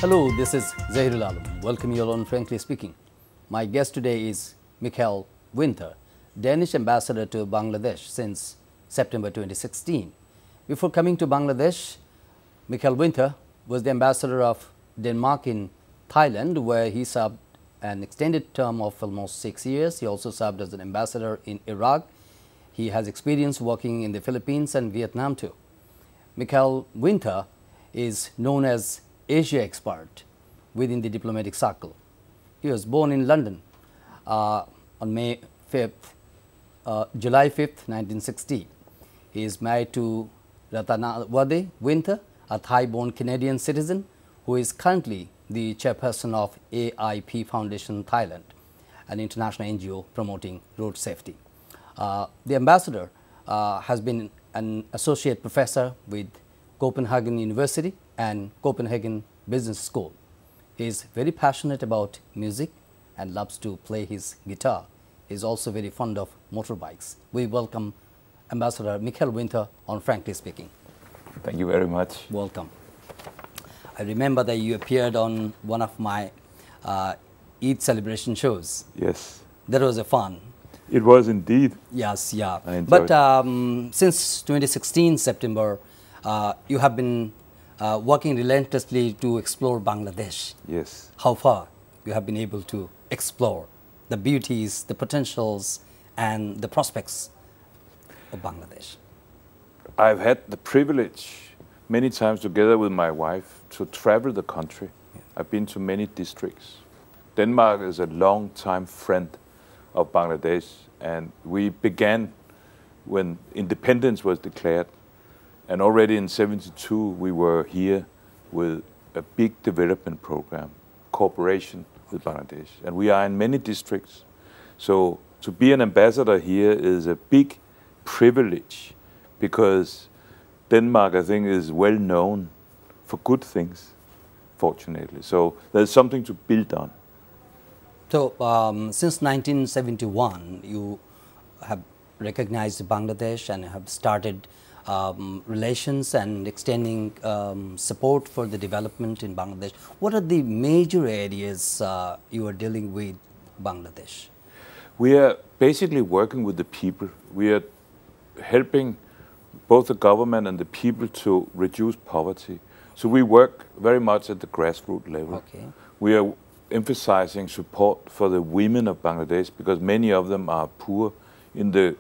Hello, this is Zahirul Alam. Welcome you all on Frankly Speaking. My guest today is Michael Winter, Danish ambassador to Bangladesh since September 2016. Before coming to Bangladesh, Michael Winter was the ambassador of Denmark in Thailand, where he served an extended term of almost 6 years. He also served as an ambassador in Iraq. He has experience working in the Philippines and Vietnam too. Michael Winter is known as Asia expert within the diplomatic circle. He was born in London on July 5th, 1960. He is married to Ratnawade Winter, a Thai-born Canadian citizen who is currently the chairperson of AIP Foundation Thailand, an international NGO promoting road safety. The ambassador has been an associate professor with Copenhagen University and Copenhagen Business School. He is very passionate about music and loves to play his guitar. He is also very fond of motorbikes. We welcome Ambassador Michael Winter on Frankly Speaking. Thank you very much. Welcome. I remember that you appeared on one of my Eid celebration shows. Yes. That was a fun. It was indeed. Yes, yeah. I enjoyed But since 2016 September, you have been working relentlessly to explore Bangladesh. Yes. How far you have been able to explore the beauties, the potentials, and the prospects of Bangladesh? I've had the privilege many times together with my wife to travel the country. Yeah. I've been to many districts. Denmark is a long-time friend of Bangladesh, and we began when independence was declared. And already in '72, we were here with a big development program, cooperation with Bangladesh. And we are in many districts. So to be an ambassador here is a big privilege because Denmark, I think, is well known for good things, fortunately. So there's something to build on. So since 1971, you have recognized Bangladesh and have started relations and extending support for the development in Bangladesh. What are the major areas you are dealing with Bangladesh? We are basically working with the people. We are helping both the government and the people to reduce poverty. So we work very much at the grassroots level. Okay. We are emphasizing support for the women of Bangladesh because many of them are poor in the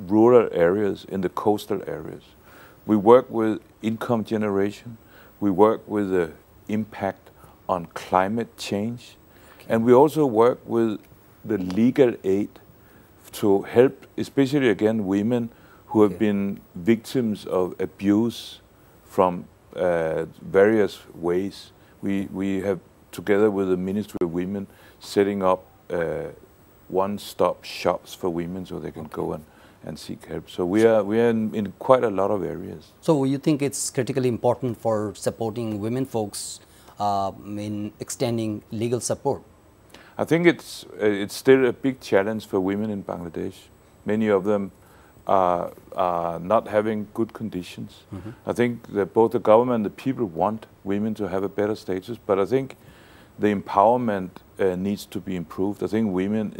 rural areas, in the coastal areas. We work with income generation. We work with the impact on climate change. Okay. And we also work with the legal aid to help, especially again, women who have been victims of abuse from various ways. We have, together with the Ministry of Women, setting up one-stop shops for women so they can go and seek help. So we are in quite a lot of areas. So you think it's critically important for supporting women folks in extending legal support? I think it's still a big challenge for women in Bangladesh. Many of them are not having good conditions. Mm-hmm. I think that both the government and the people want women to have a better status, but I think the empowerment needs to be improved. I think women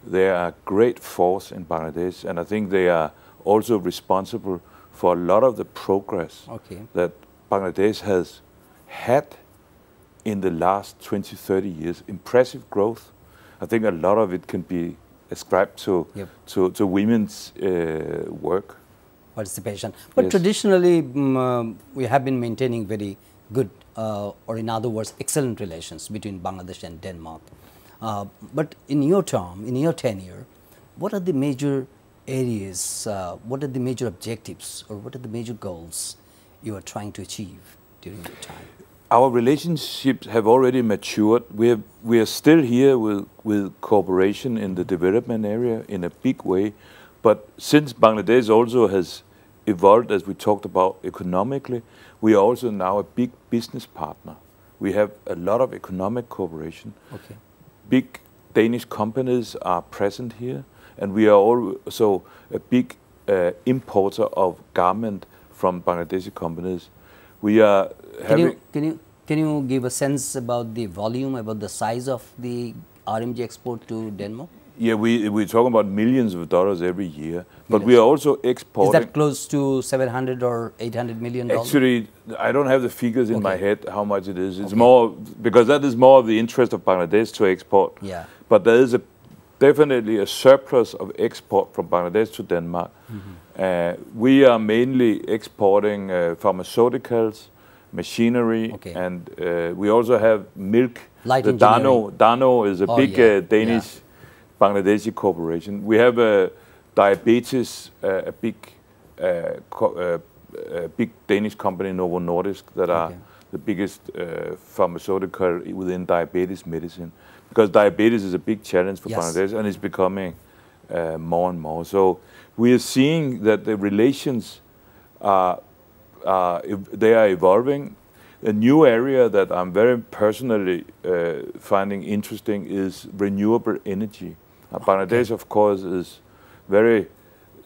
they are a great force in Bangladesh, and I think they are also responsible for a lot of the progress that Bangladesh has had in the last 20, 30 years. Impressive growth. I think a lot of it can be ascribed to women's work. Participation. But yes, traditionally, we have been maintaining very good, or in other words, excellent relations between Bangladesh and Denmark. But in your term, in your tenure, what are the major areas, what are the major objectives, or what are the major goals you are trying to achieve during your time? Our relationships have already matured. We are still here with cooperation in the development area in a big way. But since Bangladesh also has evolved, as we talked about economically, we are also now a big business partner. We have a lot of economic cooperation. Okay. Big Danish companies are present here, and we are also a big importer of garment from Bangladeshi companies. We are Can Can you give a sense about the volume, about the size of the RMG export to Denmark? Yeah, we're talking about millions of dollars every year, but we are also exporting. Is that close to 700 or 800 million dollars? Actually, I don't have the figures in my head how much it is. It's more because that is more of the interest of Bangladesh to export. Yeah. But there is definitely a surplus of export from Bangladesh to Denmark. We are mainly exporting pharmaceuticals, machinery, and we also have milk. Light the engineering. Dano is a big Danish Bangladeshi corporation. We have diabetes, a big Danish company, Novo Nordisk, that are the biggest pharmaceutical within diabetes medicine. Because diabetes is a big challenge for Bangladesh, and it's becoming more and more. So we are seeing that the relations they are evolving. A new area that I'm very personally finding interesting is renewable energy. Bangladesh, of course, is very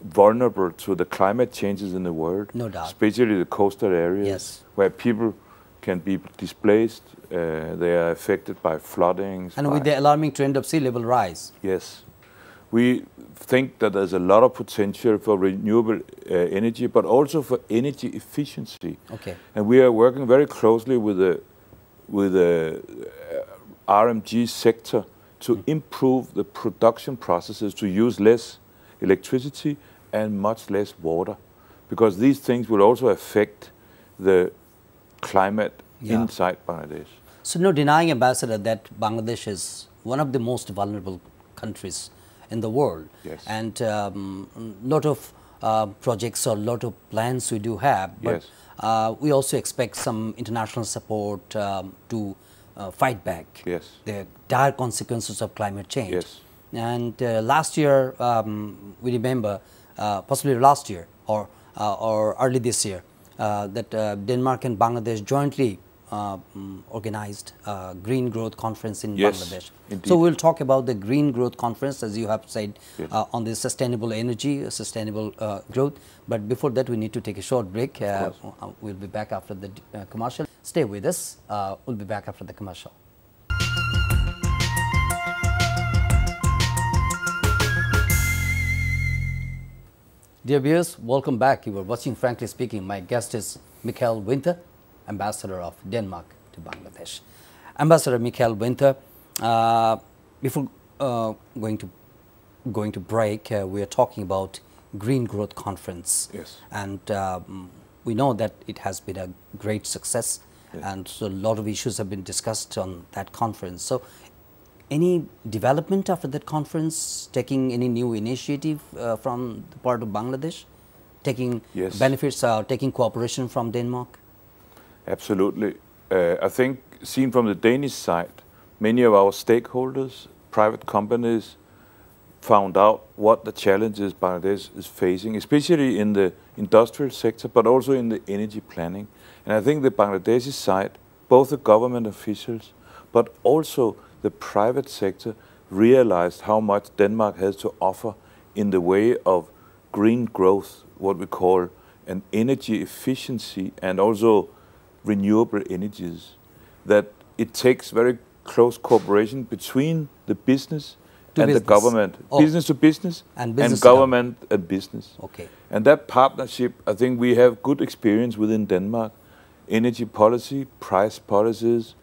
vulnerable to the climate changes in the world, no doubt, especially the coastal areas where people can be displaced. They are affected by floodings. And with the alarming trend of sea level rise. Yes. We think that there's a lot of potential for renewable energy, but also for energy efficiency. And we are working very closely with the RMG sector to improve the production processes, to use less electricity and much less water, because these things will also affect the climate inside Bangladesh. So no denying, Ambassador, that Bangladesh is one of the most vulnerable countries in the world. And lot of projects or lot of plans we do have, but we also expect some international support to fight back the dire consequences of climate change. And last year, we remember, possibly last year or early this year, that Denmark and Bangladesh jointly organized a Green Growth Conference in Bangladesh. Indeed. So we'll talk about the Green Growth Conference, as you have said, on the sustainable energy, sustainable growth. But before that, we need to take a short break. We'll be back after the commercial. Stay with us. We'll be back after the commercial. Dear viewers, welcome back. You are watching Frankly Speaking. My guest is Mikael Winter, Ambassador of Denmark to Bangladesh. Ambassador Mikael Winter, before going to break, we are talking about Green Growth Conference. And we know that it has been a great success, and so a lot of issues have been discussed on that conference. So any development after that conference, taking any new initiative from the part of Bangladesh, taking benefits, taking cooperation from Denmark? Absolutely. I think, seen from the Danish side, many of our stakeholders, private companies, found out what the challenges Bangladesh is facing, especially in the industrial sector, but also in the energy planning. And I think the Bangladeshi side, both the government officials, but also the private sector, realized how much Denmark has to offer in the way of green growth, what we call an energy efficiency, and also renewable energies, that it takes very close cooperation between the business and the government, business to business, and government and business. And that partnership, I think we have good experience within Denmark. Energy policy, price policies,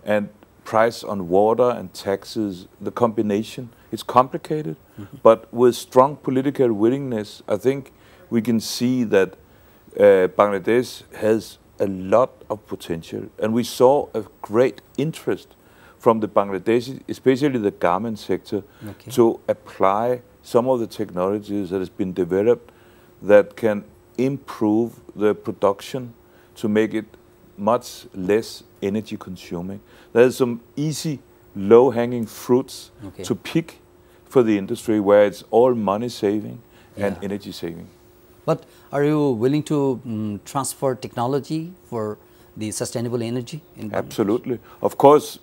and price on water and taxes, the combination. It's complicated, but with strong political willingness, I think we can see that Bangladesh has a lot of potential. And we saw a great interest from the Bangladeshi, especially the garment sector, to apply some of the technologies that has been developed that can improve the production to make it much less energy consuming. There's some easy, low-hanging fruits to pick for the industry where it's all money saving and energy saving. But are you willing to transfer technology for the sustainable energy in Bangladesh? Absolutely. Of course,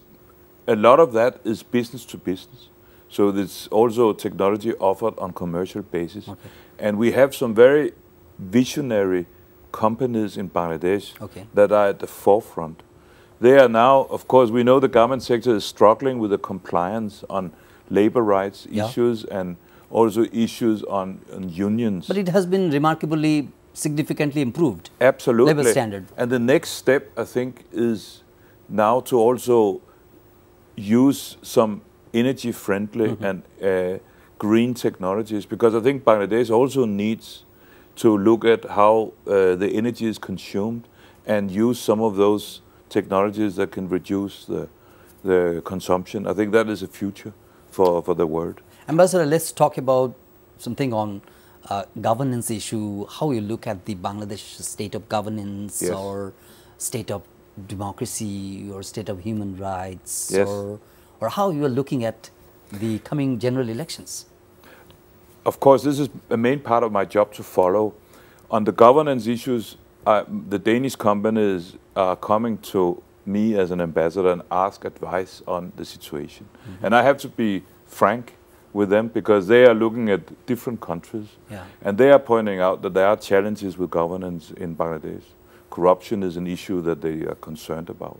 a lot of that is business to business. So there's also technology offered on commercial basis. And we have some very visionary companies in Bangladesh that are at the forefront. they are now, of course, we know the government sector is struggling with the compliance on labor rights issues and also issues on unions. But it has been remarkably, significantly improved. Absolutely. Labor standard. And the next step, I think, is now to also use some energy-friendly and green technologies, because I think Bangladesh also needs to look at how the energy is consumed and use some of those technologies that can reduce the consumption. I think that is a future for the world. Ambassador, let's talk about something on governance issue, how you look at the Bangladesh state of governance or state of democracy or state of human rights or how you are looking at the coming general elections. Of course, this is a main part of my job to follow. On the governance issues, the Danish companies are coming to me as an ambassador and ask advice on the situation. And I have to be frank with them because they are looking at different countries and they are pointing out that there are challenges with governance in Bangladesh. Corruption is an issue that they are concerned about,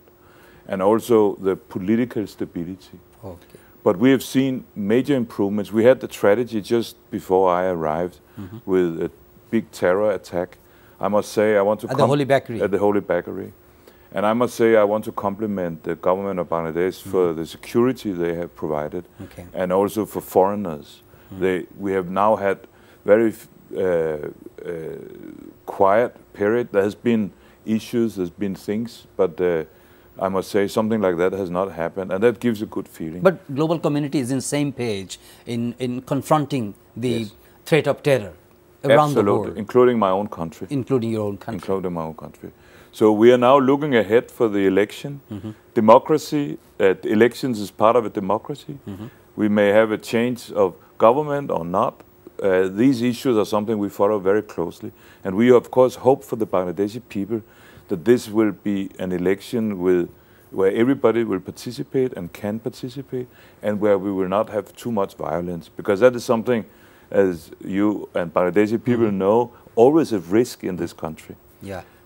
and also the political stability. But we have seen major improvements. We had the tragedy just before I arrived with a big terror attack. I must say I want to... At the Holy Bakery. At the Holy Bakery. And I must say I want to compliment the government of Bangladesh for the security they have provided and also for foreigners. We have now had very quiet period. There has been issues, there's been things, but I must say something like that has not happened, and that gives a good feeling. But global community is in the same page in confronting the threat of terror around the world. Including my own country. Including your own country. Including my own country. So we are now looking ahead for the election. Democracy, elections is part of a democracy. We may have a change of government or not. These issues are something we follow very closely. And we, of course, hope for the Bangladeshi people that this will be an election where everybody will participate and can participate, and where we will not have too much violence. Because that is something, as you and Bangladeshi people know, always a risk in this country.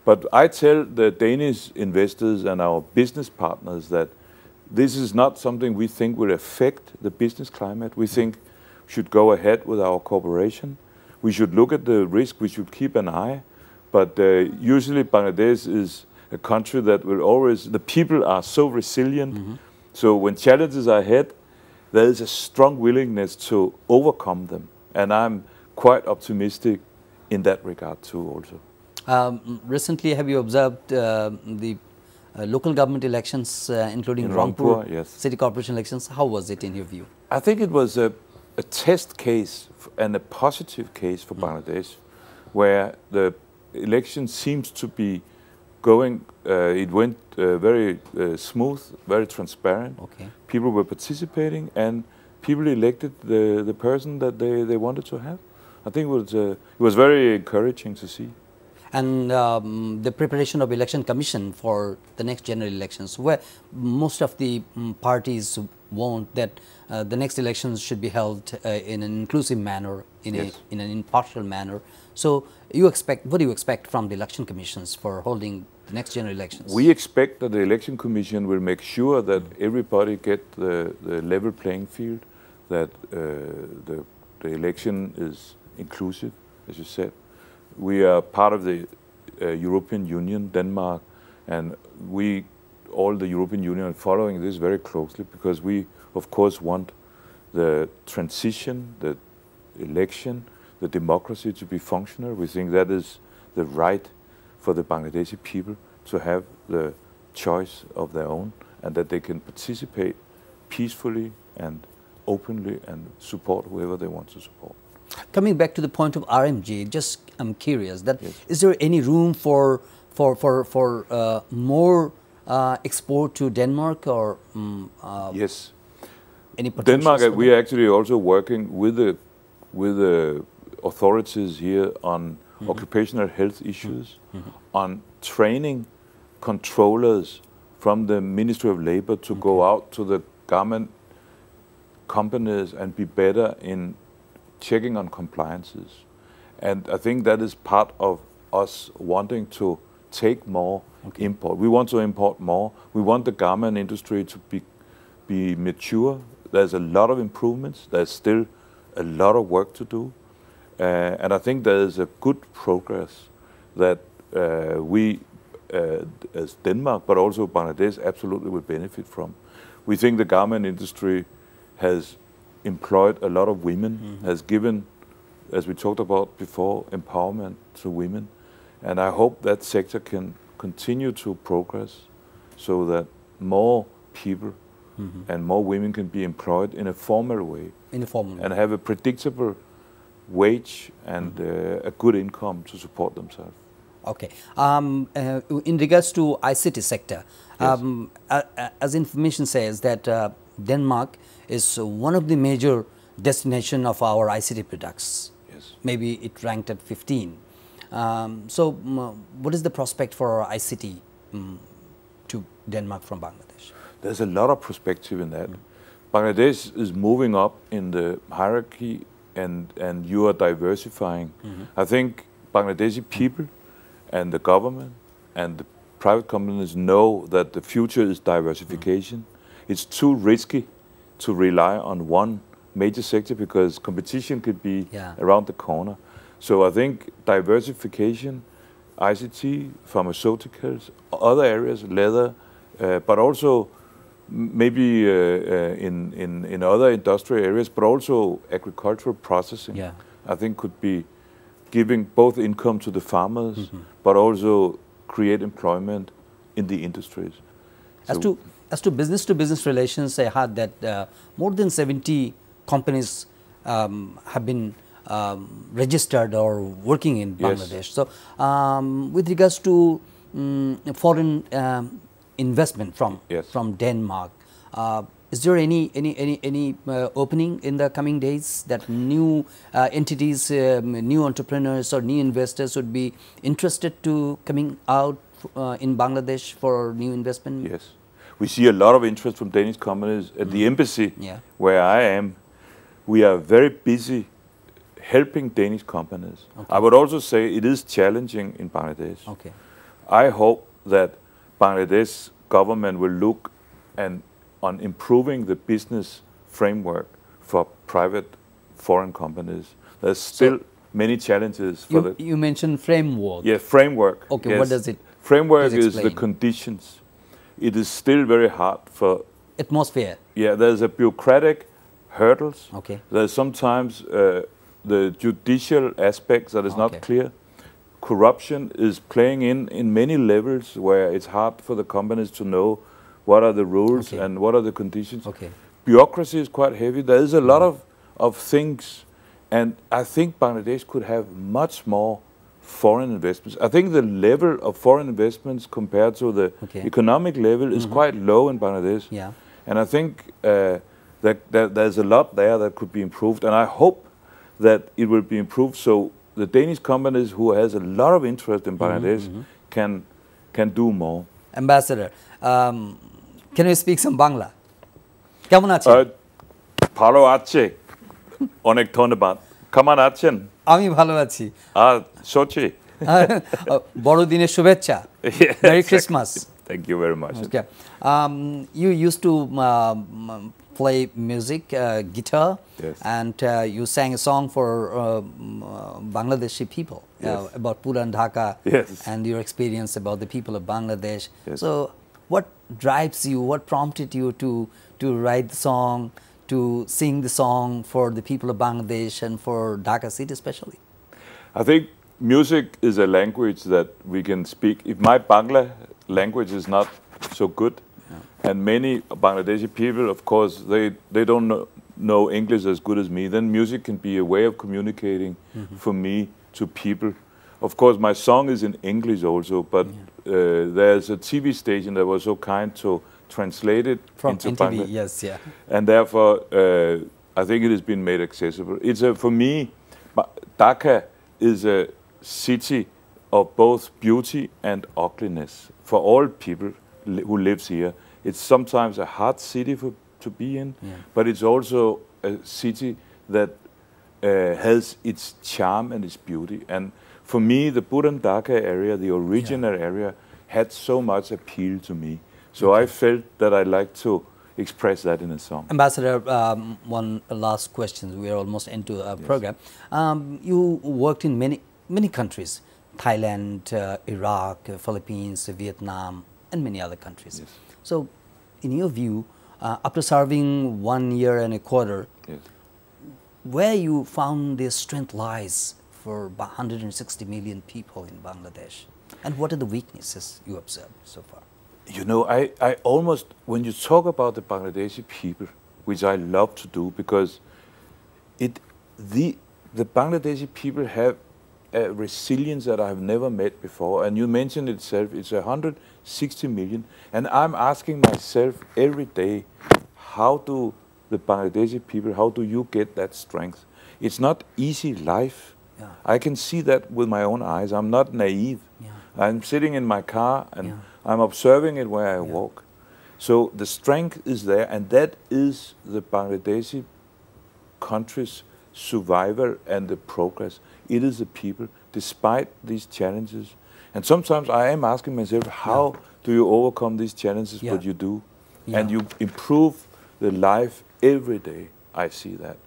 But I tell the Danish investors and our business partners that this is not something we think will affect the business climate. We think we should go ahead with our cooperation. We should look at the risk. We should keep an eye. But usually Bangladesh is a country that will always, the people are so resilient. So when challenges are ahead, there is a strong willingness to overcome them. And I'm quite optimistic in that regard too also. Recently, have you observed the local government elections, including Rangpur City Corporation elections? How was it in your view? I think it was a test case and a positive case for Bangladesh, where the election seems to be going, it went very smooth, very transparent. People were participating and people elected the person that they wanted to have. I think it was very encouraging to see. And the preparation of election commission for the next general elections, where most of the parties want that the next elections should be held in an inclusive manner, in an impartial manner. So you expect, what do you expect from the election commissions for holding the next general elections? We expect that the election commission will make sure that everybody get the level playing field, that the election is inclusive, as you said. We are part of the European Union, Denmark, and all the European Union, are following this very closely because we, of course, want the transition, the election, the democracy to be functional. We think that is the right for the Bangladeshi people to have the choice of their own and that they can participate peacefully and openly and support whoever they want to support. Coming back to the point of RMG, just I'm curious that is there any room for more export to Denmark or yes, any potential? Denmark, we are actually also working with the authorities here on occupational health issues, on training controllers from the Ministry of Labor to go out to the government companies and be better in checking on compliances. And I think that is part of us wanting to take more import. We want to import more. We want the garment industry to be mature. There's a lot of improvements. There's still a lot of work to do. And I think there is a good progress that we, as Denmark, but also Bangladesh, absolutely will benefit from. We think the garment industry has employed a lot of women, has given, as we talked about before, empowerment to women. And I hope that sector can continue to progress so that more people and more women can be employed in a formal way. And have a predictable wage and a good income to support themselves. Okay. In regards to ICT sector, as information says that Denmark is one of the major destination of our ICT products. Yes. Maybe it ranked at 15. So what is the prospect for ICT to Denmark from Bangladesh? There's a lot of perspective in that. Bangladesh is moving up in the hierarchy and you are diversifying. I think Bangladeshi people and the government and the private companies know that the future is diversification. It's too risky to rely on one major sector because competition could be around the corner. So I think diversification, ICT, pharmaceuticals, other areas, leather, but also maybe in other industrial areas, but also agricultural processing, I think could be giving both income to the farmers, but also create employment in the industries. As to business relations, I heard that more than 70 companies have been registered or working in Bangladesh. So with regards to foreign investment from Denmark, is there any opening in the coming days that new entities, new entrepreneurs or new investors would be interested to coming out in Bangladesh for new investment? Yes. We see a lot of interest from Danish companies at the embassy where I am. We are very busy helping Danish companies. I would also say it is challenging in Bangladesh. I hope that Bangladesh government will look on improving the business framework for private foreign companies. There's still many challenges for You mentioned framework. Yeah, framework. Okay, yes. what does it Framework is the conditions. It is still very hard for... Atmosphere. Yeah, there's a bureaucratic hurdles. Okay. There's sometimes the judicial aspects that is not clear. Corruption is playing in many levels where it's hard for the companies to know what are the rules and what are the conditions. Bureaucracy is quite heavy. There is a lot of things, and I think Bangladesh could have much more foreign investments. I think the level of foreign investments compared to the economic level is quite low in Bangladesh. And I think that there's a lot there that could be improved, and I hope that it will be improved so the Danish companies who has a lot of interest in Bangladesh can do more. Ambassador, can you speak some Bangla? কেমন আছেন? ভালো আছে, অনেক ধন্যবাদ। কেমন আছেন? আমি ভালো আছি। সচি। বড়দিনের শুভেচ্ছা। Merry Christmas. Thank you very much. Okay. You used to play music, guitar, and you sang a song for Bangladeshi people about Puran Dhaka and your experience about the people of Bangladesh. So what drives you, what prompted you to write the song, to sing the song for the people of Bangladesh and for Dhaka city especially? I think music is a language that we can speak. If my Bangla language is not so good, and many Bangladeshi people, of course, they don't know English as good as me, then music can be a way of communicating for me to people. Of course, my song is in English also, but there's a TV station that was so kind to translate it into Bangla. And therefore, I think it has been made accessible. It's for me, Dhaka is a city of both beauty and ugliness for all people who lives here. It's sometimes a hard city to be in, but it's also a city that has its charm and its beauty. And for me, the Buran Dhaka area, the original area, had so much appeal to me. So I felt that I'd like to express that in a song. Ambassador, one last question. We are almost into a program. You worked in many countries, Thailand, Iraq, Philippines, Vietnam, and many other countries. Yes. So, in your view, after serving 1 year and a quarter, where you found the strength lies for 160 million people in Bangladesh? And what are the weaknesses you observed so far? You know, I almost, when you talk about the Bangladeshi people, which I love to do, because the Bangladeshi people have a resilience that I have never met before. And you mentioned itself, it's 160 million. And I'm asking myself every day, how do the Bangladeshi people, how do you get that strength? It's not easy life. Yeah. I can see that with my own eyes. I'm not naive. Yeah. I'm sitting in my car and I'm observing it where I walk. So the strength is there, and that is the Bangladeshi country's survival and the progress. It is the people, despite these challenges. And sometimes I am asking myself, how do you overcome these challenges? But you do. And you improve the life every day. I see that.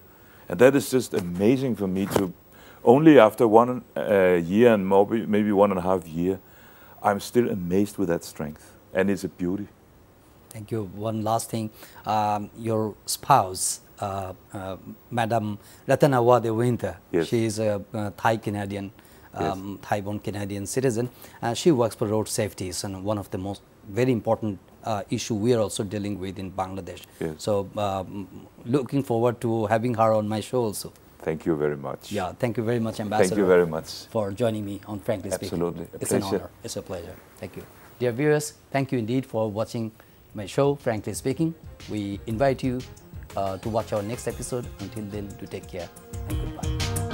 And that is just amazing for me to, only after 1 year and maybe 1.5 years, I'm still amazed with that strength, and it's a beauty. Thank you. One last thing, your spouse, Madam Ratanawade Winter, she is a Thai-Canadian, Thai-born Canadian citizen. She works for road safety, and one of the most very important issue we are also dealing with in Bangladesh. So looking forward to having her on my show also. Thank you very much. Yeah, thank you very much, Ambassador. Thank you very much for joining me on Frankly Speaking. Absolutely. It's an honor. It's a pleasure. Thank you. Dear viewers, thank you indeed for watching my show, Frankly Speaking. We invite you to watch our next episode. Until then, do take care and goodbye.